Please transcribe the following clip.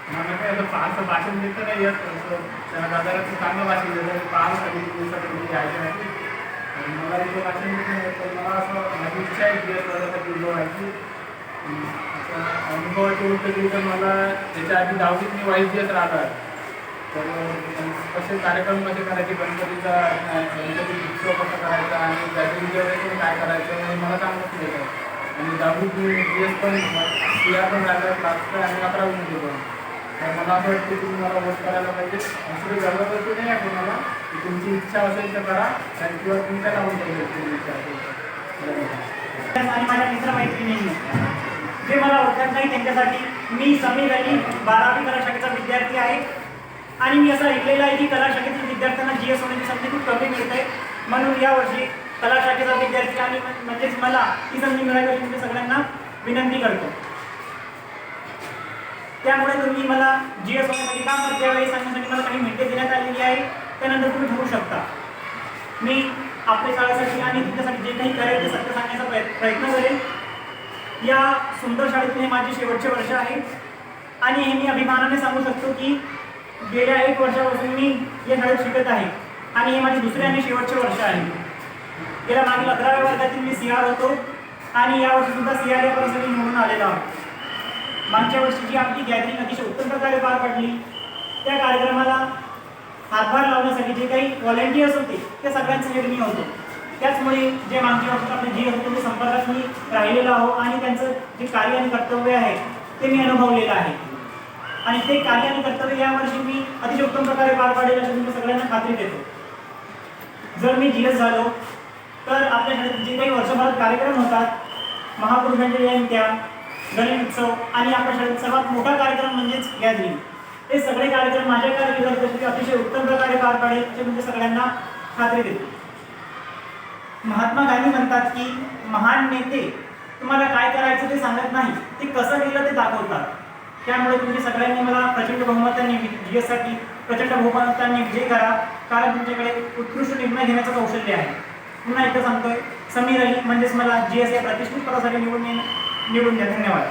मला काय असं फारसं भाषण देतं नाही येत, असं त्यांना दादाचं चांगलं भाषण देतं, फार दिवसासाठी घ्यायचं नाही. आणि मला इथं भाषण देत नाही, तर मला असं माझी इच्छा आहे की माझ्यासाठी उभं व्हायची. आता अनुभवाची गोष्ट केली तर मला त्याच्या आधी 10वीत मी वाईस दिवस राहतात. तर कसे कार्यक्रम कसे करायचे, गणपतीचा गणपती उत्सव कसा करायचा आणि गॅदरिंगच्या वेळेस काय करायचं हे मला चांगलं देतं. आणि 10वीत मी दिवस पण सिया पण राहिलं, क्लासचं आणि 11वीमध्ये पण. तर मला असं वाटतं की तुम्ही मला वोट करायला पाहिजे. असं जबरदस्ती नाही आहे कोणाला, की तुमची इच्छा असेल तर करा आणि किंवा तुम्ही त्याला लावून ठेवलं तुमची इच्छा असेल तर. आणि माझ्या मित्रमैत्रिणींनी जे मला ओळखत नाही त्यांच्यासाठी मी समीर अली 12वी कला शाखेचा विद्यार्थी आहे. आणि मी असं ऐकलेलं आहे की कला शाखेतील विद्यार्थ्यांना GS होण्याची संधी खूप कमी मिळते. म्हणून यावर्षी कला शाखेचा विद्यार्थी आणि म्हणजेच मला ही संधी मिळावी अशी मी सगळ्यांना विनंती करतो. त्यामुळे तुम्ही मला GS होण्यासाठी काम करते यावेळी सांगण्यासाठी मला काही मिनिटे देण्यात आलेली आहे, त्यानंतर तुम्ही ठरवू शकता. मी आपल्या शाळेसाठी आणि तुमच्यासाठी जे काही करेल ते सत्य सांगण्याचा प्रयत्न करेन. या सुंदर शाळेतून हे माझे शेवटचे वर्ष आहे आणि हे मी अभिमानाने सांगू शकतो की गेल्या 1 वर्षापासून मी या शाळेत शिकत आहे आणि हे माझे दुसरे आणि शेवटचे वर्ष आहे. गेल्या मागील 11व्या वर्गातील मी CR होतो आणि यावर्षी सुद्धा CR या परिस्थिती निवडून आलेलो आहोत. मागच्या वर्षीची आपली गॅदरिंग अतिशय उत्तम प्रकारे पार पडली. त्या कार्यक्रमाला हातभार लावण्यासाठी जे काही व्हॉलेंटियर्स होते त्या सगळ्यांचे मी होतो. त्याचमुळे जे मागच्या वर्षात आपले GS होते ते संपर्कात मी राहिलेलो आहो आणि त्यांचं जे कार्य आणि कर्तव्य आहे ते मी अनुभवलेलं आहे. आणि ते कार्य आणि कर्तव्य यावर्षी मी अतिशय उत्तम प्रकारे पार पाडेल अशी मी सगळ्यांना खात्री देतो. जर मी GS झालो तर आपल्या शाळेत जे काही वर्षभरात कार्यक्रम होतात, महापुरुषांच्या जयंत्या, गणेश उत्सव आणि आपल्या शाळेत सर्वात मोठा कार्यक्रम म्हणजेच गॅदरिंग, हे सगळे कार्यक्रम माझ्या कारकिर्दीत अतिशय उत्तम प्रकारे पार पाडेल अशी म्हणजे सगळ्यांना खात्री देतो. महात्मा गांधी म्हणतात की महान नेते तुम्हाला काय करायचं ते सांगत नाही, ते कसं केलं ते दाखवतात. त्यामुळे तुम्ही सगळ्यांनी मला प्रचंड बहुमताने GS साठी प्रचंड बहुमताने विजय करा, कारण तुमच्याकडे उत्कृष्ट निर्णय घेण्याचं कौशल्य आहे. पुन्हा एकदा सांगतोय, समीर अली म्हणजेच मला GS या प्रतिष्ठित पदासाठी निवडून द्या. धन्यवाद.